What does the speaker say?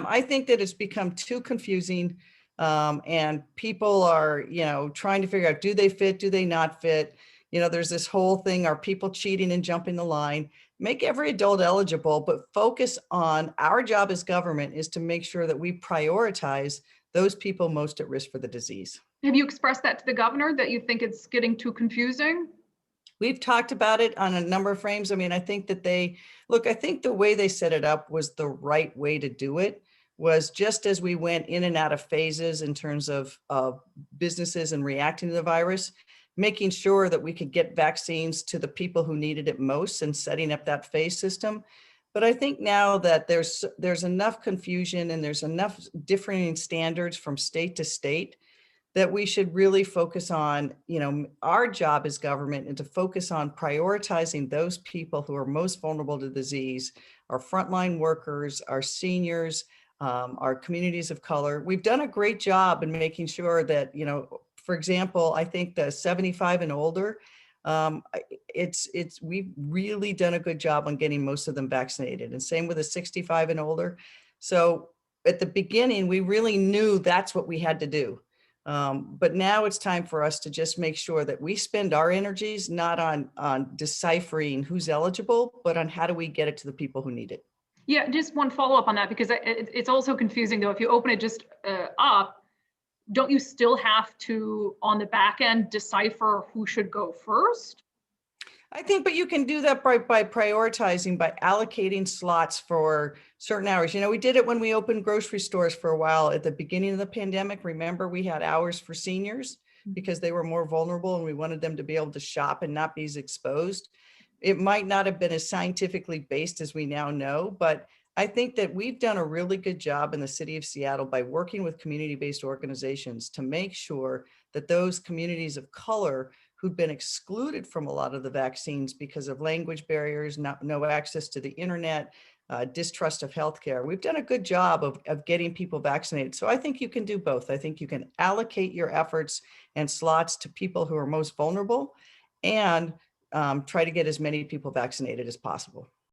I think that it's become too confusing, and people are, trying to figure out, do they fit, do they not fit? There's this whole thing, are people cheating and jumping the line? Make every adult eligible, but focus on our job as government is to make sure that we prioritize those people most at risk for the disease. Have you expressed that to the governor, that you think it's getting too confusing? We've talked about it on a number of frames. I mean, I think that I think the way they set it up was the right way to do it, was just as we went in and out of phases in terms of businesses and reacting to the virus, making sure that we could get vaccines to the people who needed it most and setting up that phase system. But I think now that there's enough confusion and there's enough differing standards from state to state that we should really focus on, our job as government, and to focus on prioritizing those people who are most vulnerable to disease, our frontline workers, our seniors, our communities of color. We've done a great job in making sure that, for example, I think the 75 and older, we've really done a good job on getting most of them vaccinated, and same with the 65 and older. So at the beginning, we really knew that's what we had to do. But now it's time for us to just make sure that we spend our energies not on deciphering who's eligible, but on how do we get it to the people who need it. Yeah, just one follow-up on that, because it's also confusing though. If you open it just up, don't you still have to, on the back end, decipher who should go first? I think, but you can do that by prioritizing, by allocating slots for certain hours. We did it when we opened grocery stores for a while at the beginning of the pandemic. Remember, we had hours for seniors because they were more vulnerable and we wanted them to be able to shop and not be as exposed. It might not have been as scientifically based as we now know, but I think that we've done a really good job in the city of Seattle by working with community-based organizations to make sure that those communities of color who've been excluded from a lot of the vaccines because of language barriers, no access to the internet, distrust of healthcare. We've done a good job of getting people vaccinated. So I think you can do both. I think you can allocate your efforts and slots to people who are most vulnerable and try to get as many people vaccinated as possible.